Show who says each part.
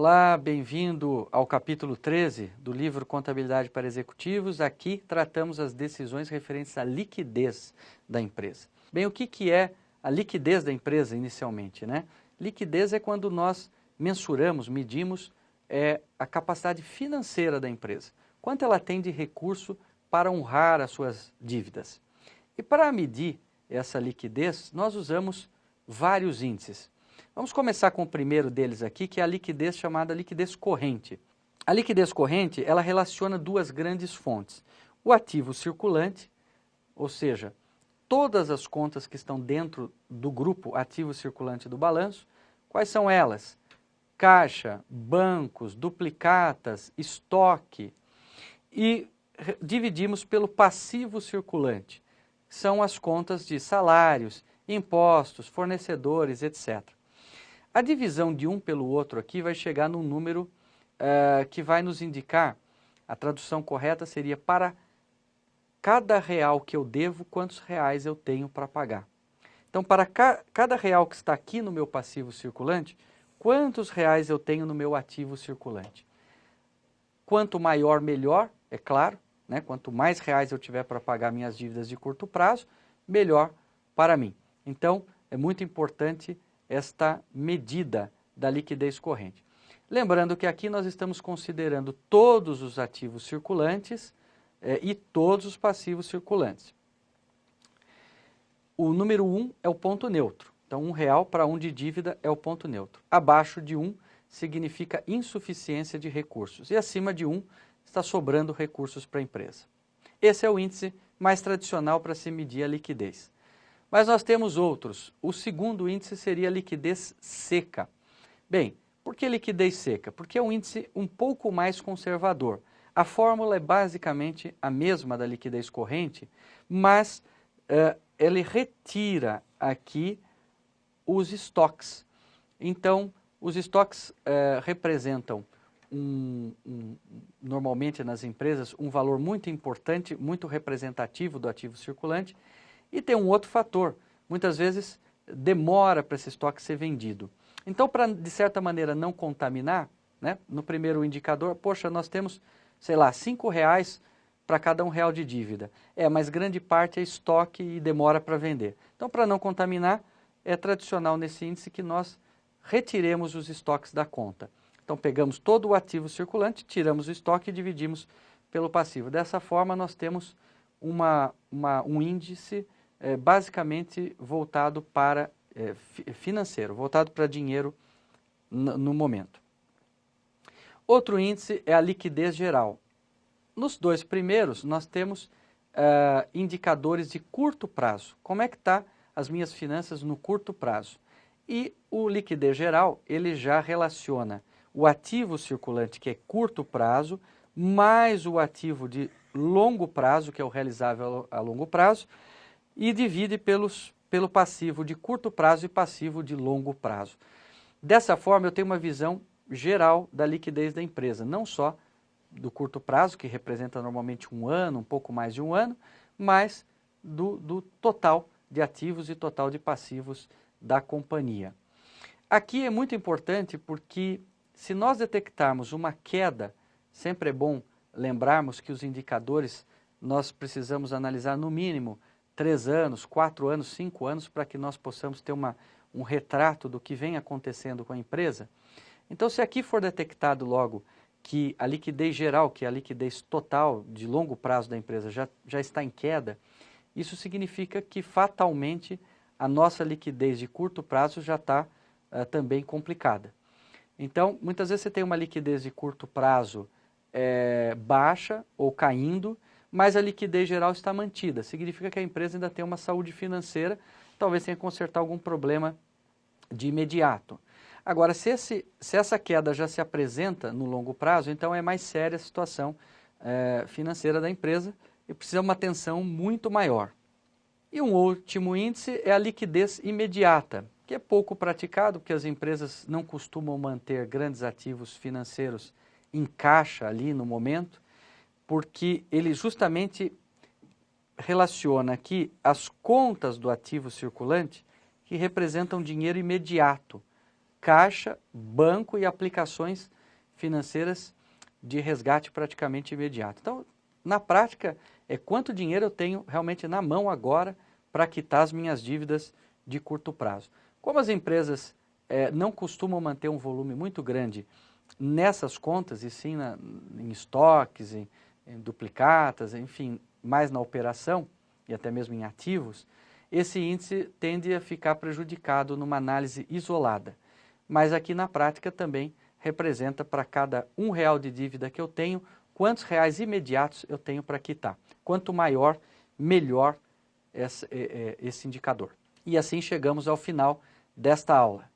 Speaker 1: Olá, bem-vindo ao capítulo 13 do livro Contabilidade para Executivos. Aqui tratamos as decisões referentes à liquidez da empresa. Bem, o que é a liquidez da empresa inicialmente, né? Liquidez é quando nós mensuramos, medimos a capacidade financeira da empresa. Quanto ela tem de recurso para honrar as suas dívidas. E para medir essa liquidez, nós usamos vários índices. Vamos começar com o primeiro deles aqui, que é a liquidez chamada liquidez corrente. A liquidez corrente, ela relaciona duas grandes fontes. O ativo circulante, ou seja, todas as contas que estão dentro do grupo ativo circulante do balanço. Quais são elas? Caixa, bancos, duplicatas, estoque. E dividimos pelo passivo circulante. São as contas de salários, impostos, fornecedores, etc. A divisão de um pelo outro aqui vai chegar num número que vai nos indicar, a tradução correta seria para cada real que eu devo, quantos reais eu tenho para pagar. Então, para cada real que está aqui no meu passivo circulante, quantos reais eu tenho no meu ativo circulante? Quanto maior, melhor, é claro, né? Quanto mais reais eu tiver para pagar minhas dívidas de curto prazo, melhor para mim. Então, é muito importante esta medida da liquidez corrente. Lembrando que aqui nós estamos considerando todos os ativos circulantes e todos os passivos circulantes. O número 1 é o ponto neutro. Então, R$1 para 1 de dívida é o ponto neutro. Abaixo de 1 significa insuficiência de recursos. E acima de 1 está sobrando recursos para a empresa. Esse é o índice mais tradicional para se medir a liquidez. Mas nós temos outros. O segundo índice seria a liquidez seca. Bem, por que liquidez seca? Porque é um índice um pouco mais conservador. A fórmula é basicamente a mesma da liquidez corrente, mas ele retira aqui os estoques. Então, os estoques representam, normalmente nas empresas, um valor muito importante, muito representativo do ativo circulante. E tem um outro fator, muitas vezes demora para esse estoque ser vendido. Então, para de certa maneira não contaminar, né, no primeiro indicador, poxa, nós temos, sei lá, R$5 para cada R$1 de dívida. Mas grande parte é estoque e demora para vender. Então, para não contaminar, é tradicional nesse índice que nós retiremos os estoques da conta. Então, pegamos todo o ativo circulante, tiramos o estoque e dividimos pelo passivo. Dessa forma, nós temos um índice basicamente voltado para financeiro, voltado para dinheiro no momento. Outro índice é a liquidez geral. Nos dois primeiros, nós temos indicadores de curto prazo. Como é que está as minhas finanças no curto prazo? E o liquidez geral, ele já relaciona o ativo circulante, que é curto prazo, mais o ativo de longo prazo, que é o realizável a longo prazo, e divide pelo passivo de curto prazo e passivo de longo prazo. Dessa forma, eu tenho uma visão geral da liquidez da empresa, não só do curto prazo, que representa normalmente um ano, um pouco mais de um ano, mas do total de ativos e total de passivos da companhia. Aqui é muito importante porque se nós detectarmos uma queda, sempre é bom lembrarmos que os indicadores nós precisamos analisar no mínimo 3 anos, 4 anos, 5 anos, para que nós possamos ter um retrato do que vem acontecendo com a empresa. Então, se aqui for detectado logo que a liquidez geral, que é a liquidez total de longo prazo da empresa já está em queda, isso significa que fatalmente a nossa liquidez de curto prazo já está também complicada. Então, muitas vezes você tem uma liquidez de curto prazo baixa ou caindo, mas a liquidez geral está mantida. Significa que a empresa ainda tem uma saúde financeira, talvez tenha que consertar algum problema de imediato. Agora, se essa queda já se apresenta no longo prazo, então é mais séria a situação financeira da empresa e precisa de uma atenção muito maior. E um último índice é a liquidez imediata, que é pouco praticado, porque as empresas não costumam manter grandes ativos financeiros em caixa ali no momento, porque ele justamente relaciona aqui as contas do ativo circulante que representam dinheiro imediato. caixa, banco e aplicações financeiras de resgate praticamente imediato. Então, na prática, é quanto dinheiro eu tenho realmente na mão agora para quitar as minhas dívidas de curto prazo. Como as empresas não costumam manter um volume muito grande nessas contas, e sim em estoques, em duplicatas, enfim, mais na operação e até mesmo em ativos, esse índice tende a ficar prejudicado numa análise isolada. Mas aqui na prática também representa para cada R$1 de dívida que eu tenho, quantos reais imediatos eu tenho para quitar. Quanto maior, melhor esse indicador. E assim chegamos ao final desta aula.